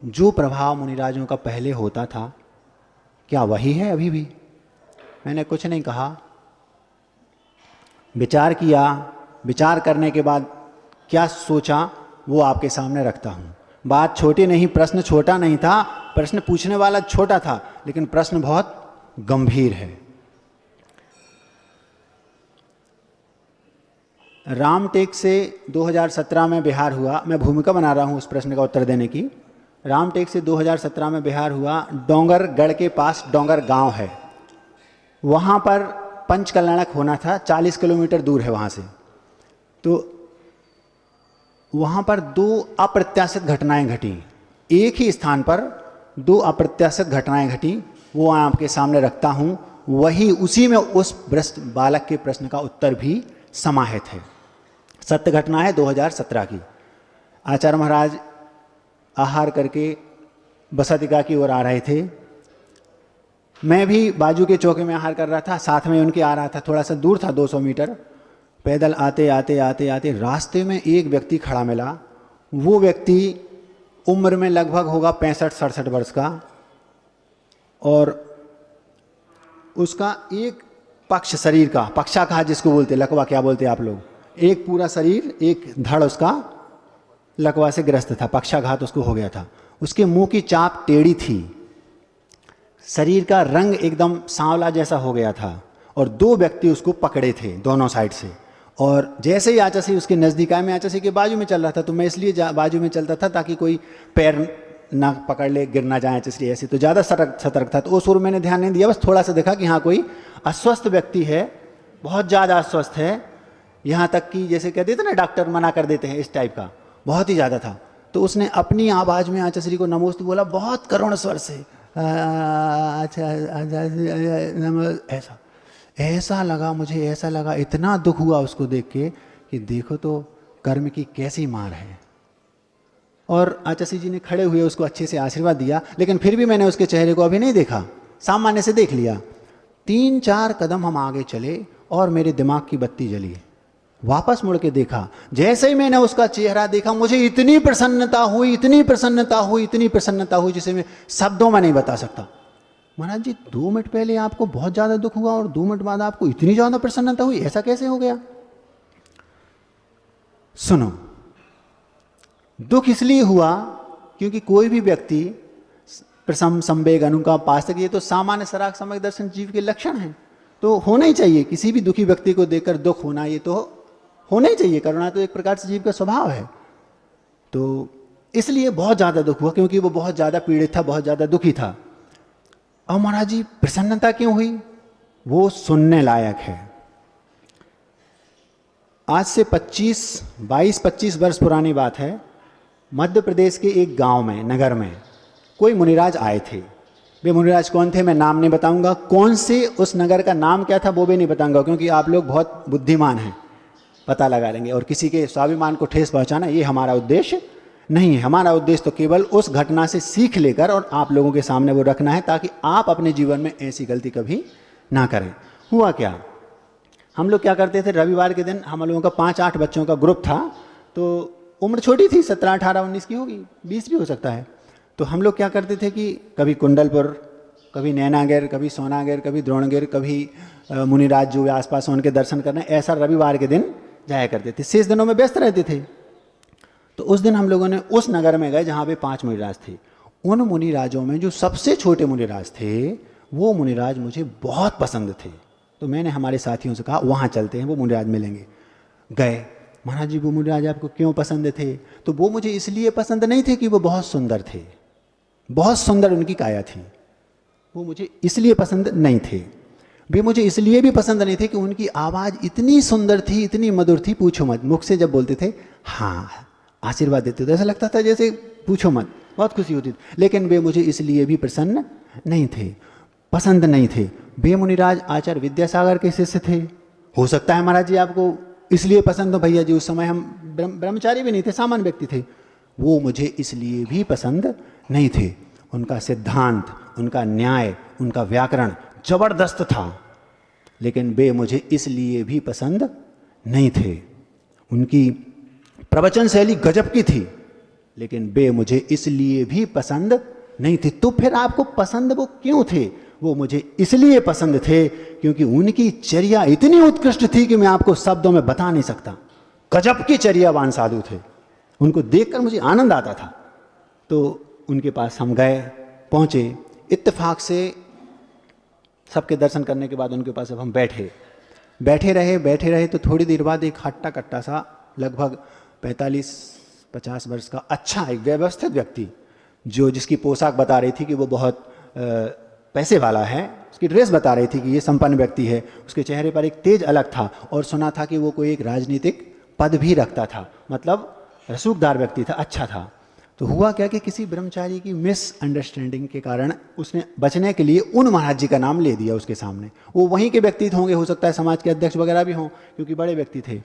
जो प्रभाव मुनिराजों का पहले होता था, क्या वही है अभी भी? मैंने कुछ नहीं कहा, विचार किया, विचार करने के बाद क्या सोचा वो आपके सामने रखता हूँ। बात छोटी नहीं, प्रश्न छोटा नहीं था, प्रश्न पूछने वाला छोटा था, लेकिन प्रश्न बहुत गंभीर है। रामटेक से 2017 में बिहार हुआ। मैं भूमिका बना रहा हूँ उस प्रश्न का उत्तर देने की। रामटेक से 2017 में बिहार हुआ। डोंगरगढ़ के पास डोंगर गांव है, वहाँ पर पंचकल्याणक होना था, 40 किलोमीटर दूर है वहाँ से। तो वहाँ पर दो अप्रत्याशित घटनाएं घटी, एक ही स्थान पर दो अप्रत्याशित घटनाएं घटी, वो आपके सामने रखता हूँ। वही उसी में उस बालक के प्रश्न का उत्तर भी समाहित है। सत्य घटना है 2017 की। आचार्य महाराज आहार करके बसादिका की ओर आ रहे थे, मैं भी बाजू के चौके में आहार कर रहा था, साथ में उनके आ रहा था। थोड़ा सा दूर था, 200 मीटर। पैदल आते आते आते आते रास्ते में एक व्यक्ति खड़ा मिला। वो व्यक्ति उम्र में लगभग होगा 65-67 वर्ष का, और उसका एक पक्ष शरीर का, पक्षाघात जिसको बोलते, लकवा क्या बोलते आप लोग, एक पूरा शरीर, एक धड़ उसका लकवा से ग्रस्त था, पक्षाघात उसको हो गया था। उसके मुंह की चाप टेढ़ी थी, शरीर का रंग एकदम सांवला जैसा हो गया था, और दो व्यक्ति उसको पकड़े थे दोनों साइड से। और जैसे ही आचासी उसके नज़दीक आया, मैं आचासी के बाजू में चल रहा था, तो मैं इसलिए बाजू में चलता था ताकि कोई पैर ना पकड़ ले, गिर ना जाए, इसलिए ऐसे तो ज़्यादा सतर्क था। तो उस ओर मैंने ध्यान नहीं दिया, बस थोड़ा सा देखा कि हाँ कोई अस्वस्थ व्यक्ति है, बहुत ज़्यादा अस्वस्थ है, यहाँ तक कि जैसे कहते थे ना डॉक्टर मना कर देते हैं, इस टाइप का बहुत ही ज़्यादा था। तो उसने अपनी आवाज़ में आचार्य को नमोस्तु बोला, बहुत करुण स्वर से। अच्छा, ऐसा लगा मुझे, ऐसा लगा, इतना दुख हुआ उसको देख के कि देखो तो कर्म की कैसी मार है। और आचार्य जी ने खड़े हुए उसको अच्छे से आशीर्वाद दिया, लेकिन फिर भी मैंने उसके चेहरे को अभी नहीं देखा, सामान्य से देख लिया। 3-4 कदम हम आगे चले और मेरे दिमाग की बत्ती जली। वापस मुड़ के देखा, जैसे ही मैंने उसका चेहरा देखा, मुझे इतनी प्रसन्नता हुई, इतनी प्रसन्नता हुई, इतनी प्रसन्नता हुई जिसे मैं शब्दों में नहीं बता सकता। महाराज जी, 2 मिनट पहले आपको बहुत ज़्यादा दुख हुआ और 2 मिनट बाद आपको इतनी ज़्यादा प्रसन्नता हुई, ऐसा कैसे हो गया? सुनो, दुख इसलिए हुआ क्योंकि कोई भी व्यक्ति प्रसम, संवेग, अनुकंप, पास्तक, ये तो सामान्य सराग सम्यक दर्शन जीव के लक्षण हैं, तो होना ही चाहिए। किसी भी दुखी व्यक्ति को देखकर दुख होना, ये तो होना ही चाहिए। करुणा तो एक प्रकार से जीव का स्वभाव है। तो इसलिए बहुत ज़्यादा दुख हुआ, क्योंकि वो बहुत ज़्यादा पीड़ित था, बहुत ज़्यादा दुखी था। अब महाराज जी, प्रसन्नता क्यों हुई? वो सुनने लायक है। आज से 22-25 वर्ष पुरानी बात है। मध्य प्रदेश के एक गांव में, नगर में, कोई मुनिराज आए थे। वे मुनिराज कौन थे मैं नाम नहीं बताऊंगा, कौन से उस नगर का नाम क्या था वो भी नहीं बताऊंगा, क्योंकि आप लोग बहुत बुद्धिमान हैं, पता लगा लेंगे। और किसी के स्वाभिमान को ठेस पहुंचाना ये हमारा उद्देश्य नहीं है। हमारा उद्देश्य तो केवल उस घटना से सीख लेकर और आप लोगों के सामने वो रखना है, ताकि आप अपने जीवन में ऐसी गलती कभी ना करें। हुआ क्या, हम लोग क्या करते थे, रविवार के दिन हम लोगों का 5-8 बच्चों का ग्रुप था। तो उम्र छोटी थी, 17, 18, 19 की होगी, 20 भी हो सकता है। तो हम लोग क्या करते थे कि कभी कुंडलपुर, कभी नैनागिर, कभी सोनागिर, कभी द्रोणगिर, कभी मुनिराज जो आसपास उनके दर्शन करना, ऐसा रविवार के दिन जाया करते थे। शेष दिनों में व्यस्त रहते थे। तो उस दिन हम लोगों ने उस नगर में गए जहाँ पे 5 मुनिराज थे। उन मुनिराजों में जो सबसे छोटे मुनिराज थे, वो मुनिराज मुझे बहुत पसंद थे। तो मैंने हमारे साथियों से कहा वहाँ चलते हैं, वो मुनिराज मिलेंगे। गए। महाराज जी, वो मुनिराज आपको क्यों पसंद थे? तो वो मुझे इसलिए पसंद नहीं थे कि वो बहुत सुंदर थे, बहुत सुंदर उनकी काया थी, वो मुझे इसलिए पसंद नहीं थे। वे मुझे इसलिए भी पसंद नहीं थे कि उनकी आवाज़ इतनी सुंदर थी, इतनी मधुर थी, पूछो मत। मुख से जब बोलते थे, हाँ, आशीर्वाद देते थे, ऐसा लगता था जैसे पूछो मत, बहुत खुशी होती थी। लेकिन वे मुझे इसलिए भी प्रसन्न नहीं थे, पसंद नहीं थे। वे मुनिराज आचार्य विद्यासागर के शिष्य थे। हो सकता है महाराज जी आपको इसलिए पसंद हो। भैया जी, उस समय हम ब्रह्मचारी भी नहीं थे, सामान्य व्यक्ति थे। वो मुझे इसलिए भी पसंद नहीं थे। उनका सिद्धांत, उनका न्याय, उनका व्याकरण जबरदस्त था, लेकिन वे मुझे इसलिए भी पसंद नहीं थे। उनकी प्रवचन शैली गजब की थी, लेकिन वे मुझे इसलिए भी पसंद नहीं थे। तो फिर आपको पसंद वो क्यों थे? वो मुझे इसलिए पसंद थे क्योंकि उनकी चर्या इतनी उत्कृष्ट थी कि मैं आपको शब्दों में बता नहीं सकता। गजब के चर्यावान साधु थे, उनको देखकर मुझे आनंद आता था। तो उनके पास हम गए, पहुँचे, इत्तेफाक से सबके दर्शन करने के बाद उनके पास अब हम बैठे रहे। तो थोड़ी देर बाद एक हट्टा कट्टा सा लगभग 45-50 वर्ष का अच्छा एक व्यवस्थित व्यक्ति, जिसकी पोशाक बता रही थी कि वो बहुत पैसे वाला है, उसकी ड्रेस बता रही थी कि ये संपन्न व्यक्ति है, उसके चेहरे पर एक तेज अलग था और सुना था कि वो कोई एक राजनीतिक पद भी रखता था, मतलब रसूखदार व्यक्ति था, अच्छा था। तो हुआ क्या कि किसी ब्रह्मचारी की मिसअंडरस्टैंडिंग के कारण उसने बचने के लिए उन महाराज जी का नाम ले दिया उसके सामने। वो वहीं के व्यक्ति होंगे, हो सकता है समाज के अध्यक्ष वगैरह भी हों, क्योंकि बड़े व्यक्ति थे।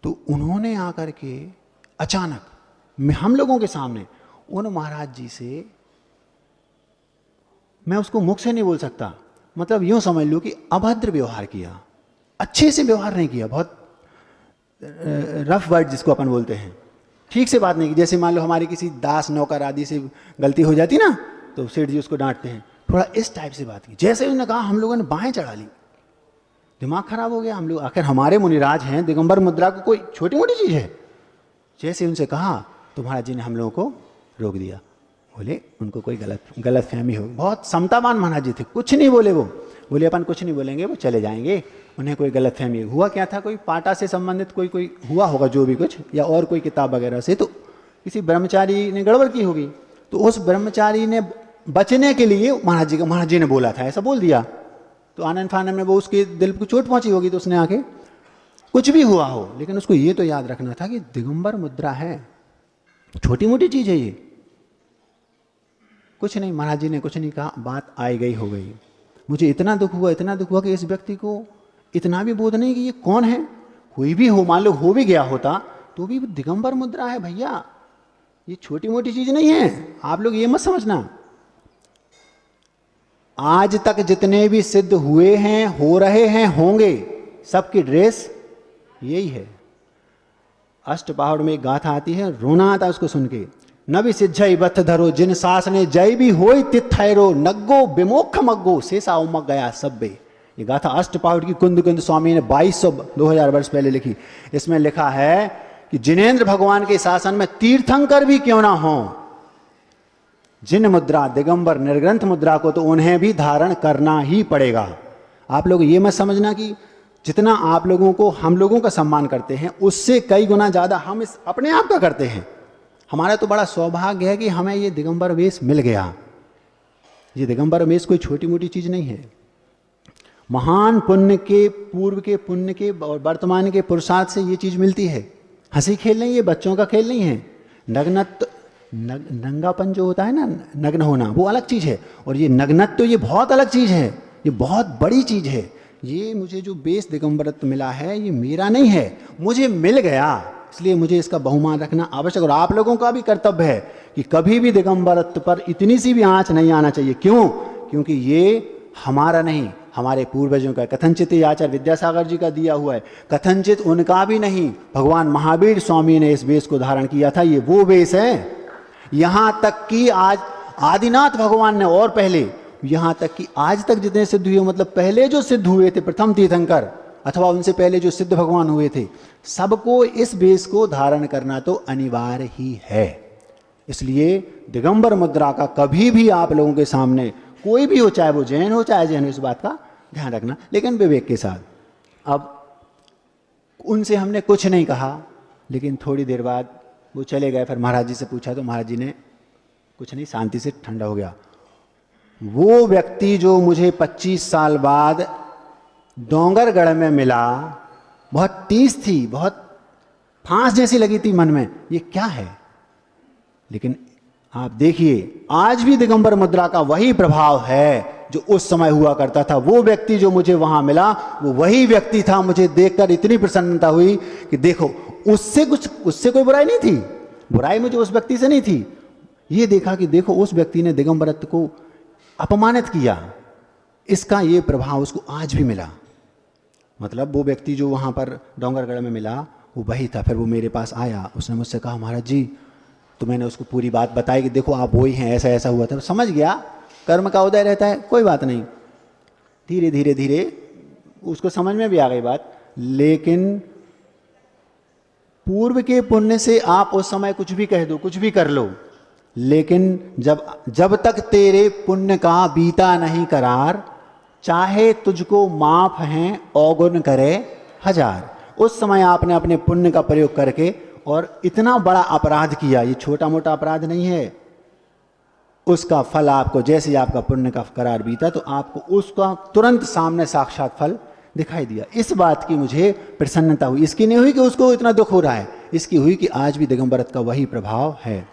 तो उन्होंने आकर के अचानक हम लोगों के सामने उन महाराज जी से, मैं उसको मुख से नहीं बोल सकता, मतलब यूं समझ लो कि अभद्र व्यवहार किया, अच्छे से व्यवहार नहीं किया, बहुत रफ वर्ड जिसको अपन बोलते हैं, ठीक से बात नहीं की। जैसे मान लो हमारी किसी दास नौकर आदि से गलती हो जाती ना, तो सेठ जी उसको डांटते हैं, थोड़ा इस टाइप से बात की। जैसे उन्होंने कहा हम लोगों ने बाहें चढ़ा ली, दिमाग खराब हो गया हम लोग, आखिर हमारे मुनिराज हैं, दिगंबर मुद्रा को कोई छोटी मोटी चीज़ है। जैसे उनसे कहा तो महाराज जी ने हम लोगों को रोक दिया, बोले उनको कोई गलत फहमी होगी। बहुत समतावान महाराज जी थे, कुछ नहीं बोले, वो बोले अपन कुछ नहीं बोलेंगे, वो चले जाएंगे, उन्हें कोई गलत फहमी। हुआ क्या था, कोई पाटा से संबंधित कोई हुआ होगा जो भी कुछ, या और कोई किताब वगैरह से, तो किसी ब्रह्मचारी ने गड़बड़ की होगी। तो उस ब्रह्मचारी ने बचने के लिए महाराज जी ने बोला था, ऐसा बोल दिया। तो आनंद फानन में वो उसके दिल को चोट पहुंची होगी, तो उसने आके कुछ भी हुआ हो, लेकिन उसको ये तो याद रखना था कि दिगंबर मुद्रा है, छोटी मोटी चीज़ है ये, कुछ नहीं। महाराज जी ने कुछ नहीं कहा, बात आई गई हो गई। मुझे इतना दुख हुआ कि इस व्यक्ति को इतना भी बोध नहीं कि ये कौन है। कोई भी हो, मान लो हो भी गया होता तो भी दिगंबर मुद्रा है भैया, ये छोटी मोटी चीज नहीं है, आप लोग ये मत समझना। आज तक जितने भी सिद्ध हुए हैं, हो रहे हैं, होंगे, सबकी ड्रेस यही है। अष्टपहाड़ में एक गाथा आती है, रोना आता उसको सुन के। नवि सिज्जई बथ धरो जिन सास ने जय भी होई तिथैरो नग्गो विमोक्ष मग्गो शेषा उमक गया सब्बे। ये गाथा अष्टपहाड़ की कुंद स्वामी ने 2000 वर्ष पहले लिखी। इसमें लिखा है कि जिनेंद्र भगवान के शासन में तीर्थंकर भी क्यों ना हो, जिन मुद्रा दिगंबर निर्ग्रंथ मुद्रा को तो उन्हें भी धारण करना ही पड़ेगा। आप लोग ये मत समझना कि जितना आप लोगों को हम लोगों का सम्मान करते हैं उससे कई गुना ज्यादा हम इस अपने आप का करते हैं। हमारा तो बड़ा सौभाग्य है कि हमें ये दिगंबर वेश मिल गया। ये दिगंबर वेश कोई छोटी मोटी चीज नहीं है। महान पुण्य के, पूर्व के पुण्य के और वर्तमान के पुरुषार्थ से ये चीज मिलती है। हंसी खेल नहीं, ये बच्चों का खेल नहीं है। नंगापन जो होता है ना, नग्न होना, वो अलग चीज है, और ये नग्नत्व तो ये बहुत अलग चीज है, ये बहुत बड़ी चीज है। ये मुझे जो बेस दिगंबरत्व मिला है ये मेरा नहीं है, मुझे मिल गया, इसलिए मुझे इसका बहुमान रखना आवश्यक। और आप लोगों का भी कर्तव्य है कि कभी भी दिगंबरत्व पर इतनी सी भी आंच नहीं आना चाहिए। क्यों? क्योंकि ये हमारा नहीं, हमारे पूर्वजों का। कथनचित ये आचार्य विद्यासागर जी का दिया हुआ है, कथनचित उनका भी नहीं। भगवान महावीर स्वामी ने इस वेश को धारण किया था, ये वो वेश है। यहां तक कि आज आदिनाथ भगवान ने, और पहले यहां तक कि आज तक जितने सिद्ध हुए, मतलब पहले जो सिद्ध हुए थे प्रथम तीर्थंकर, अथवा उनसे पहले जो सिद्ध भगवान हुए थे, सबको इस वेश को धारण करना तो अनिवार्य ही है। इसलिए दिगंबर मुद्रा का कभी भी आप लोगों के सामने कोई भी हो, चाहे वो जैन हो चाहे जैन हो, इस बात का ध्यान रखना, लेकिन विवेक के साथ। अब उनसे हमने कुछ नहीं कहा, लेकिन थोड़ी देर बाद वो चले गए। फिर महाराज जी से पूछा तो महाराज जी ने कुछ नहीं, शांति से ठंडा हो गया। वो व्यक्ति जो मुझे 25 साल बाद डोंगरगढ़ में मिला, बहुत टीस थी, बहुत फांस जैसी लगी थी मन में, ये क्या है। लेकिन आप देखिए आज भी दिगंबर मुद्रा का वही प्रभाव है जो उस समय हुआ करता था। वो व्यक्ति जो मुझे वहां मिला वो वही व्यक्ति था। मुझे देखकर इतनी प्रसन्नता हुई कि देखो, उससे कोई बुराई नहीं थी, बुराई मुझे उस व्यक्ति से नहीं थी। ये देखा कि देखो उस व्यक्ति ने दिगंबरत्व को अपमानित किया, इसका ये प्रभाव उसको आज भी मिला। मतलब वो व्यक्ति जो वहाँ पर डोंगरगढ़ में मिला वो वही था। फिर वो मेरे पास आया, उसने मुझसे कहा महाराज जी तो मैंने उसको पूरी बात बताई कि देखो आप वही हैं, ऐसा ऐसा हुआ था। समझ गया, कर्म का उदय रहता है, कोई बात नहीं। धीरे धीरे धीरे उसको समझ में भी आ गई बात। लेकिन पूर्व के पुण्य से आप उस समय कुछ भी कह दो, कुछ भी कर लो, लेकिन जब तक तेरे पुण्य का बीता नहीं करार, चाहे तुझको माफ हैं अवगुण करे हजार। उस समय आपने अपने पुण्य का प्रयोग करके और इतना बड़ा अपराध किया, ये छोटा मोटा अपराध नहीं है, उसका फल आपको, जैसे ही आपका पुण्य का करार बीता तो आपको उसका तुरंत सामने साक्षात फल दिखाई दिया। इस बात की मुझे प्रसन्नता हुई। इसकी नहीं हुई कि उसको इतना दुख हो रहा है, इसकी हुई कि आज भी दिगंबरत का वही प्रभाव है।